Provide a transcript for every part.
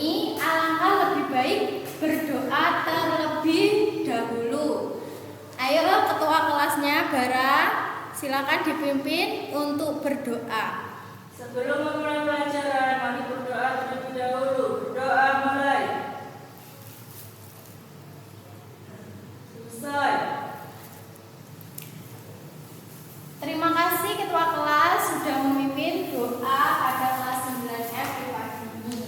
ini alangkah lebih baik berdoa terlebih dahulu. Ayo ketua kelasnya Bara, silakan dipimpin untuk berdoa. Sebelum memulai pelajaran, mari berdoa terlebih dahulu. Doa mulai. Selesai. Terima kasih ketua kelas sudah memimpin doa pada kelas 9F di pagi ini.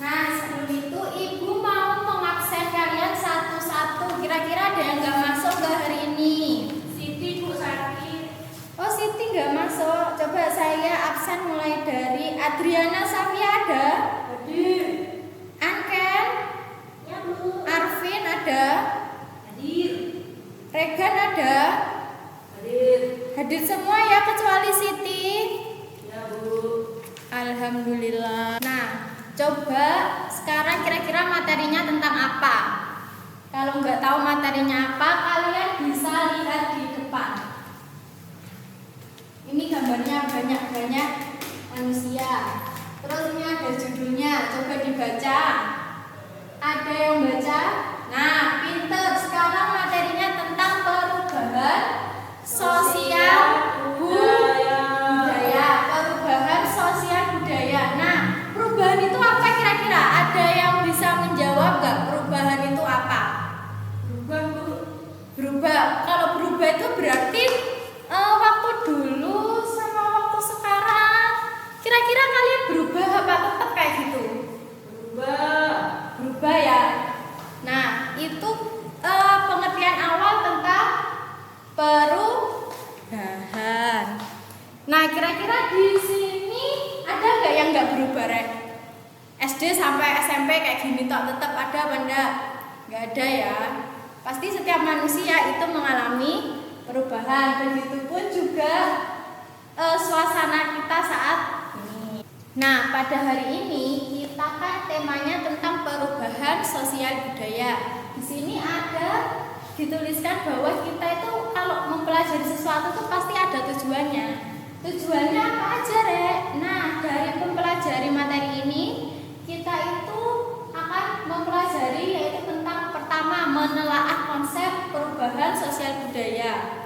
Nah, sebelum itu ibu mau mengabsen kalian satu-satu. Kira-kira ada yang nggak masuk nggak hari ini? Siti Bu sakit. Oh, Siti nggak masuk. Coba saya absen mulai dari Adriana Safia ada? Hadir. Anken? Ya Bu. Arvin ada? Hadir. Regan ada? Hadir. Hadir semua ya kecuali Siti. Ya Bu. Alhamdulillah. Nah, coba sekarang kira-kira materinya tentang apa? Kalau nggak tahu materinya apa, kalian bisa lihat di depan. Ini gambarnya banyak-banyak manusia. Terus ini ada judulnya, coba dibaca. Ada yang baca? Nah, pinter. Sekarang materinya tentang perubahan sosial budaya. Perubahan sosial budaya. Nah, perubahan itu apa kira-kira? Ada yang bisa menjawab nggak? Perubahan itu apa? Berubah Bu. Berubah. Kalau berubah itu berarti waktu dulu sama waktu sekarang. Kira-kira kalian berubah apa tetap kayak gitu? Berubah. Berubah ya. Nah, itu pengertian awal tentang perubahan. Nah, kira-kira di sini ada nggak yang nggak berubah, Rek? SD sampai SMP kayak gini tok tetap ada apa enggak? Nggak ada ya. Pasti setiap manusia itu mengalami perubahan. Begitupun juga suasana kita saat ini. Nah, pada hari ini kita kan temanya tentang perubahan sosial budaya. Di sini ada dituliskan bahwa kita itu kalau mempelajari sesuatu itu pasti ada tujuannya. Tujuannya apa aja, Rek? Nah, dari mempelajari materi ini kita itu akan mempelajari yaitu tentang pertama menelaah konsep perubahan sosial budaya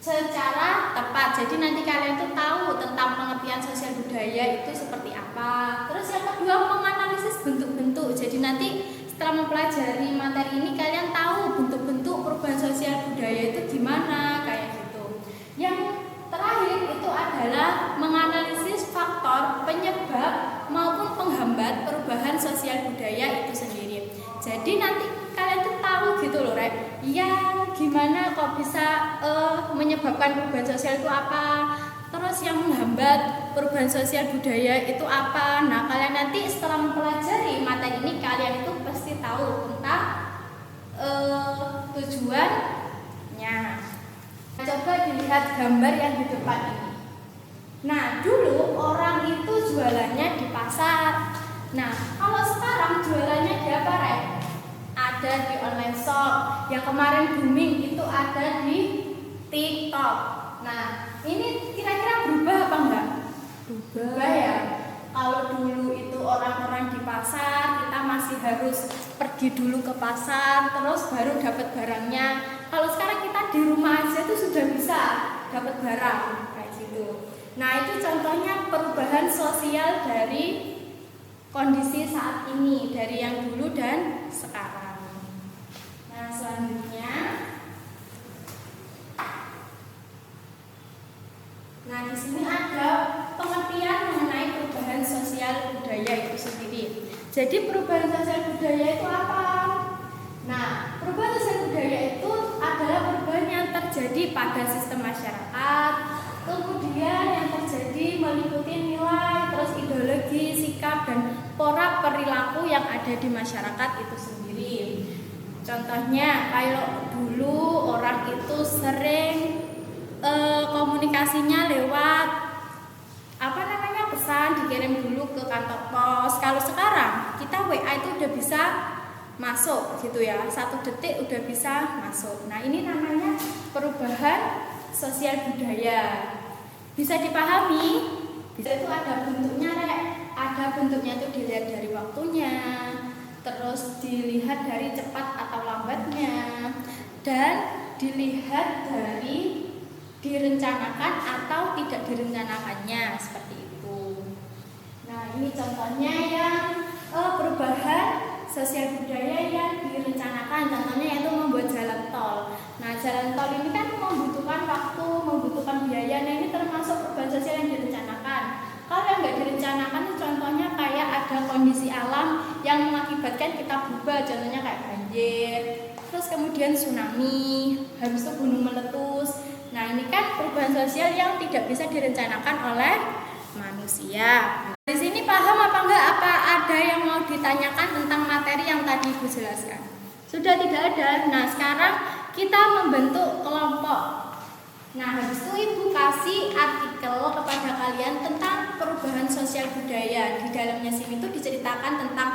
secara tepat. Jadi nanti kalian tuh tahu tentang pengertian sosial budaya itu seperti apa. Terus yang kedua menganalisis bentuk-bentuk. Jadi nanti setelah mempelajari materi ini kalian tahu bentuk-bentuk perubahan sosial budaya itu gimana kayak gitu. Yang terakhir itu adalah menganalisis faktor penyebab maupun penghambat perubahan sosial budaya itu sendiri. Jadi nanti kalian tuh tahu gitu loh, Rek. Ya gimana kok bisa menyebabkan perubahan sosial itu apa? Terus yang menghambat perubahan sosial budaya itu apa? Nah, kalian nanti setelah mempelajari materi ini kalian itu pasti tahu tentang tujuannya. Coba dilihat gambar yang di depan ini. Nah, dulu orang itu jualannya di pasar. Nah, kalau sekarang jualannya di apa, Rek? Ada di online shop. Yang kemarin booming itu ada di TikTok. Nah, ini kira-kira berubah apa enggak? Berubah ya. Kalau dulu itu orang-orang di pasar, kita masih harus pergi dulu ke pasar, terus baru dapat barangnya. Kalau sekarang kita di rumah aja tuh sudah bisa dapat barang kayak gitu. Nah, itu contohnya perubahan sosial dari kondisi saat ini, dari yang dulu dan sekarang. Nah, selanjutnya, nah di sini ada pengertian mengenai perubahan sosial budaya itu sendiri. Jadi perubahan sosial budaya itu apa? Nah, perubahan sosial budaya itu adalah perubahan yang terjadi pada sistem masyarakat, kemudian yang terjadi meliputi nilai, terus ideologi, sikap, dan pola perilaku yang ada di masyarakat itu sendiri. Contohnya, kalau dulu orang itu sering komunikasinya lewat pesan dikirim dulu ke kantor pos. Kalau sekarang kita WA itu udah bisa masuk gitu ya, 1 detik udah bisa masuk. Nah, ini namanya perubahan sosial budaya. Bisa dipahami? Bisa itu ada bentuknya, Rek. ada bentuknya itu dilihat dari waktunya, terus dilihat dari cepat atau lambatnya, dan dilihat dari direncanakan atau tidak direncanakannya, seperti itu. Nah, ini contohnya yang perubahan sosial budaya yang direncanakan. Contohnya yaitu membuat jalan tol. Nah, jalan tol ini kan membutuhkan waktu, membutuhkan biaya. Nah, ini termasuk perubahan sosial yang direncanakan. Kalau yang nggak direncanakan, contohnya kayak ada kondisi alam yang mengakibatkan kita berubah. Contohnya kayak banjir, terus kemudian tsunami, habis itu gunung meletus. Nah, ini kan perubahan sosial yang tidak bisa direncanakan oleh manusia. Di sini paham apa enggak? Apa ada yang mau ditanyakan tentang materi yang tadi Ibu jelaskan? Sudah tidak ada. Nah, sekarang kita membentuk kelompok. Nah, habis itu Ibu kasih artikel kepada kalian tentang perubahan sosial budaya. Di dalamnya sini tuh diceritakan tentang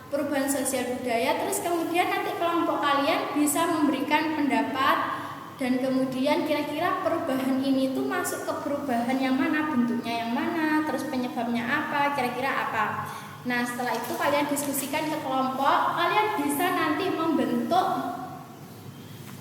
perubahan sosial budaya. Terus kemudian nanti kelompok kalian bisa memberikan pendapat. Dan kemudian kira-kira perubahan ini tuh masuk ke perubahan yang mana, bentuknya yang mana, terus penyebabnya apa, kira-kira apa. Nah, setelah itu kalian diskusikan ke kelompok, kalian bisa nanti membentuk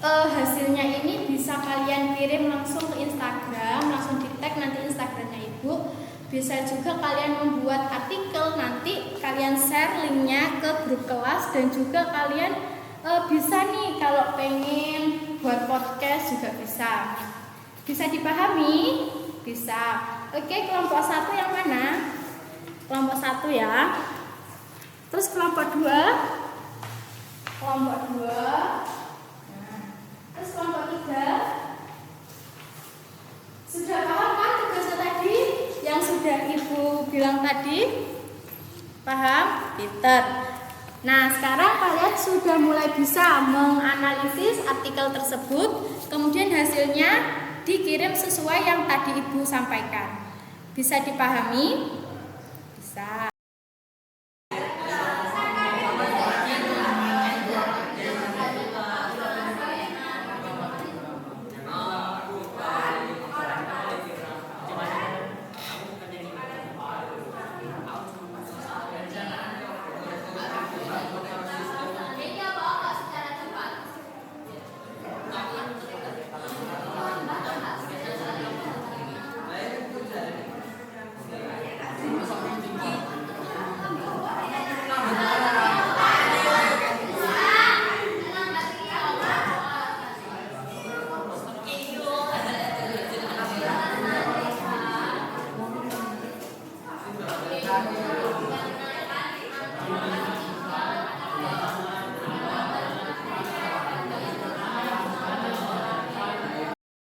hasilnya ini bisa kalian kirim langsung ke Instagram, langsung di tag nanti Instagramnya Ibu. Bisa juga kalian membuat artikel, nanti kalian share linknya ke grup kelas, dan juga kalian bisa nih kalau pengen buat podcast juga bisa. Bisa dipahami? Bisa. Oke, kelompok 1 yang mana? Kelompok 1 ya. Terus kelompok 2? Kelompok 2. Nah, terus kelompok 3? Sudah paham kan tugasnya tadi? Yang sudah Ibu bilang tadi? Paham? Pinter. Nah, sekarang kalian sudah mulai bisa menganalisis artikel tersebut, kemudian hasilnya dikirim sesuai yang tadi Ibu sampaikan. Bisa dipahami? Bisa.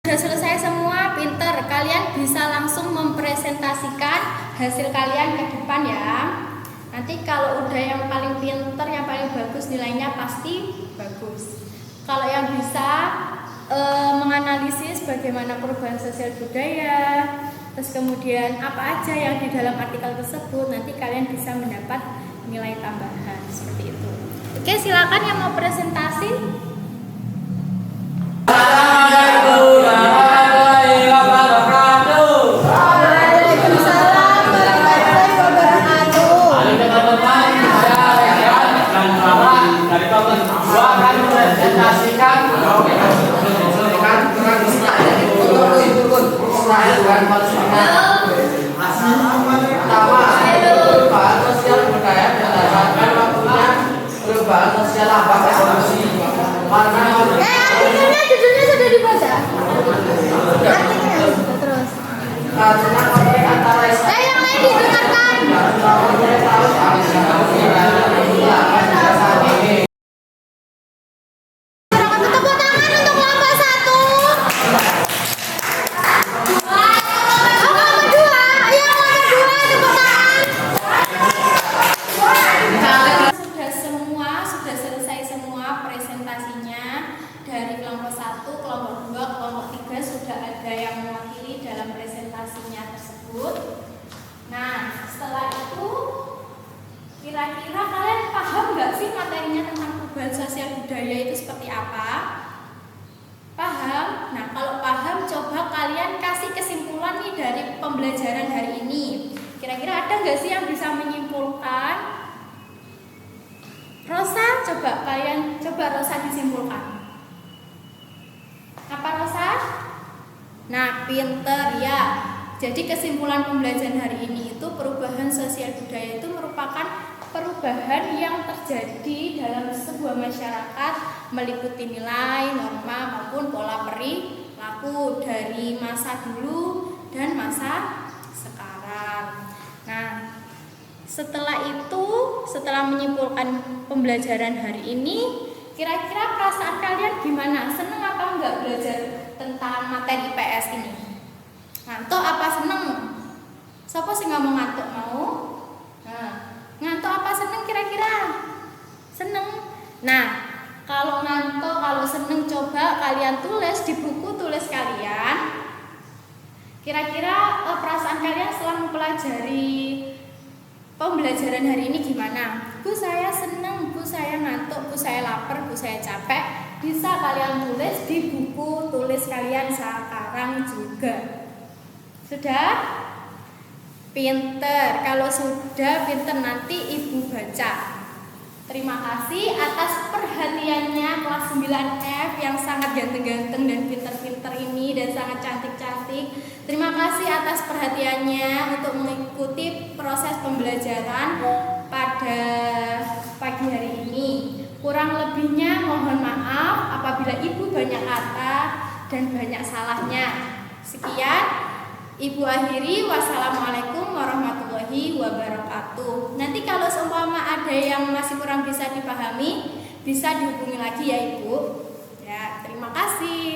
Sudah selesai semua, pinter. Kalian bisa langsung mempresentasikan hasil kalian ke depan ya. Nanti kalau udah yang paling pinter, yang paling bagus nilainya pasti bagus. Kalau yang bisa menganalisis bagaimana perubahan sosial budaya, terus kemudian apa aja yang di dalam artikel tersebut, nanti kalian bisa mendapat nilai tambahan seperti itu. Oke, silakan yang mau presentasi. Judulnya sudah dibaca. Artinya terus. Yang lain didengarkan. Tepuk tangan untuk kelompok 1. Kelompok 2, ayo kelompok 2 tepuk tangan. Sudah selesai semua presentasinya. Dari kelompok 1, kelompok 2, kelompok 3 sudah ada yang mewakili dalam presentasinya tersebut. Nah, setelah itu kira-kira kalian paham nggak sih materinya tentang perubahan sosial budaya itu seperti apa? Paham? Nah, kalau paham, coba kalian kasih kesimpulan nih dari pembelajaran hari ini. Kira-kira ada nggak sih yang bisa menyimpulkan Coba Rosa disimpulkan. Apa Rosa? Nah, pinter ya. Jadi kesimpulan pembelajaran hari ini itu perubahan sosial budaya itu merupakan perubahan yang terjadi dalam sebuah masyarakat meliputi nilai, norma maupun pola perilaku dari masa dulu dan masa sekarang. Nah, setelah menyimpulkan pembelajaran hari ini, kira-kira perasaan kalian gimana? Seneng apa enggak belajar tentang materi IPS ini? Ngantuk apa seneng? Siapa sih ngomong ngantuk mau? Nah, ngantuk apa seneng kira-kira? Seneng. Nah, kalau ngantuk, kalau seneng, coba kalian tulis di buku tulis kalian. Kira-kira perasaan kalian setelah mempelajari pembelajaran hari ini gimana? Bu, saya seneng, bu, saya ngantuk, bu, saya lapar, bu, saya capek. Bisa kalian tulis di buku tulis kalian sekarang juga. Sudah? Pinter. Kalau sudah pinter nanti ibu baca. Terima kasih atas perhatiannya kelas 9F yang sangat ganteng-ganteng dan pinter-pinter ini dan sangat cantik-cantik. Terima kasih atas perhatiannya untuk mengikuti proses pembelajaran pada pagi hari ini. Kurang lebihnya mohon maaf apabila ibu banyak kata dan banyak salahnya. Sekian. Ibu akhiri, wassalamualaikum warahmatullahi wabarakatuh. Nanti kalau seumpama ada yang masih kurang bisa dipahami, bisa dihubungi lagi ya Ibu. Ya, terima kasih.